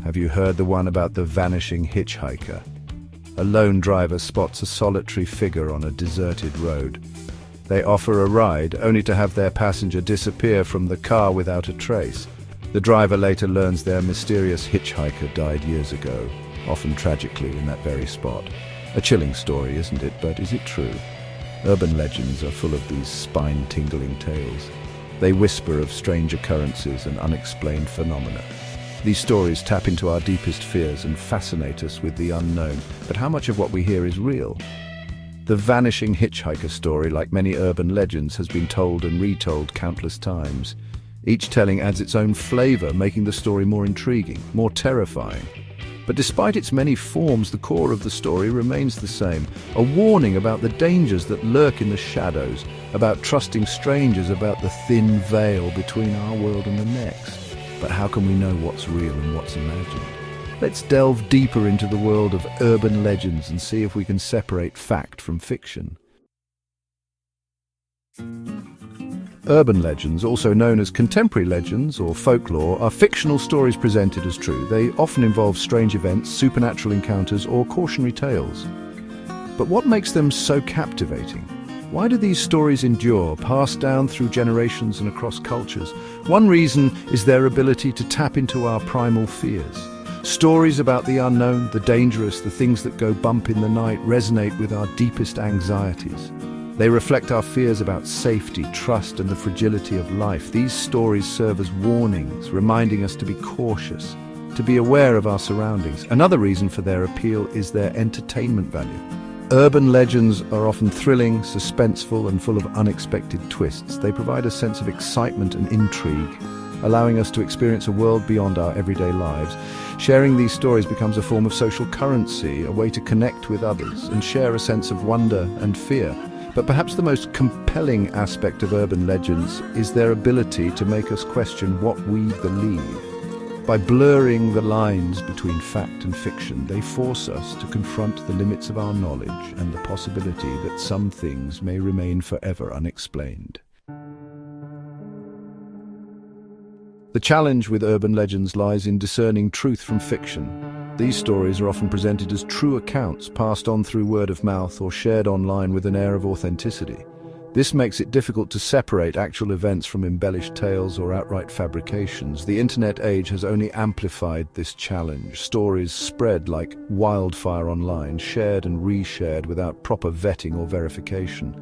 Have you heard the one about the vanishing hitchhiker? A lone driver spots a solitary figure on a deserted road. They offer a ride, only to have their passenger disappear from the car without a trace. The driver later learns their mysterious hitchhiker died years ago, often tragically in that very spot. A chilling story, isn't it? But is it true? Urban legends are full of these spine-tingling tales. They whisper of strange occurrences and unexplained phenomena. These stories tap into our deepest fears and fascinate us with the unknown. But how much of what we hear is real? The vanishing hitchhiker story, like many urban legends, has been told and retold countless times. Each telling adds its own flavor, making the story more intriguing, more terrifying. But despite its many forms, the core of the story remains the same. A warning about the dangers that lurk in the shadows, about trusting strangers, about the thin veil between our world and the next. But how can we know what's real and what's imagined? Let's delve deeper into the world of urban legends and see if we can separate fact from fiction. Urban legends, also known as contemporary legends or folklore, are fictional stories presented as true. They often involve strange events, supernatural encounters, or cautionary tales. But what makes them so captivating? Why do these stories endure, passed down through generations and across cultures? One reason is their ability to tap into our primal fears. Stories about the unknown, the dangerous, the things that go bump in the night resonate with our deepest anxieties. They reflect our fears about safety, trust, and the fragility of life. These stories serve as warnings, reminding us to be cautious, to be aware of our surroundings. Another reason for their appeal is their entertainment value. Urban legends are often thrilling, suspenseful, and full of unexpected twists. They provide a sense of excitement and intrigue, allowing us to experience a world beyond our everyday lives. Sharing these stories becomes a form of social currency, a way to connect with others and share a sense of wonder and fear. But perhaps the most compelling aspect of urban legends is their ability to make us question what we believe. By blurring the lines between fact and fiction, they force us to confront the limits of our knowledge and the possibility that some things may remain forever unexplained. The challenge with urban legends lies in discerning truth from fiction. These stories are often presented as true accounts passed on through word of mouth or shared online with an air of authenticity. This makes it difficult to separate actual events from embellished tales or outright fabrications. The internet age has only amplified this challenge. Stories spread like wildfire online, shared and reshared without proper vetting or verification.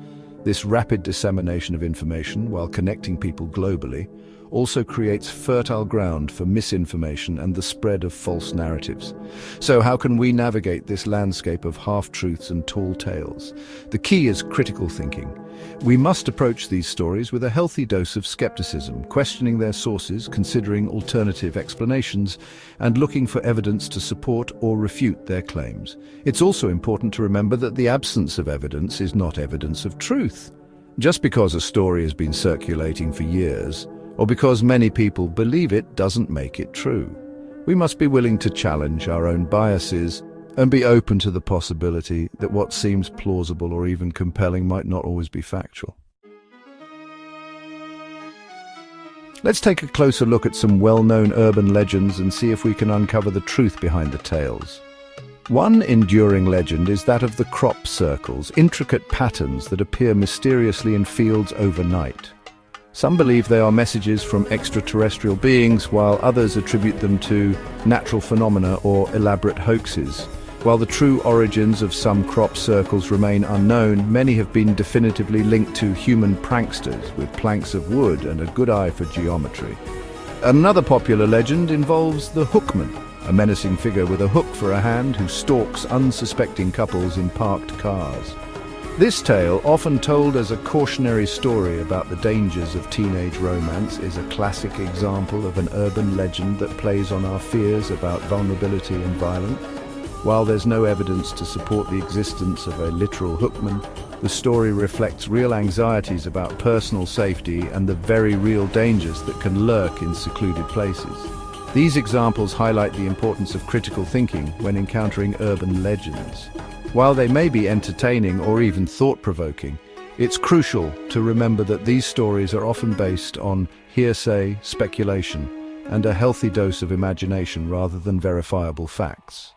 This rapid dissemination of information, while connecting people globally, also creates fertile ground for misinformation and the spread of false narratives. So how can we navigate this landscape of half-truths and tall tales? The key is critical thinking. We must approach these stories with a healthy dose of skepticism, questioning their sources, considering alternative explanations, and looking for evidence to support or refute their claims. It's also important to remember that the absence of evidence is not evidence of truth. Just because a story has been circulating for years, or because many people believe it, doesn't make it true. We must be willing to challenge our own biases and be open to the possibility that what seems plausible or even compelling might not always be factual. Let's take a closer look at some well-known urban legends and see if we can uncover the truth behind the tales. One enduring legend is that of the crop circles, intricate patterns that appear mysteriously in fields overnight. Some believe they are messages from extraterrestrial beings, while others attribute them to natural phenomena or elaborate hoaxes. While the true origins of some crop circles remain unknown, many have been definitively linked to human pranksters with planks of wood and a good eye for geometry. Another popular legend involves the hookman, a menacing figure with a hook for a hand who stalks unsuspecting couples in parked cars. This tale, often told as a cautionary story about the dangers of teenage romance, is a classic example of an urban legend that plays on our fears about vulnerability and violence. While there's no evidence to support the existence of a literal hookman, the story reflects real anxieties about personal safety and the very real dangers that can lurk in secluded places. These examples highlight the importance of critical thinking when encountering urban legends. While they may be entertaining or even thought-provoking, it's crucial to remember that these stories are often based on hearsay, speculation, and a healthy dose of imagination rather than verifiable facts.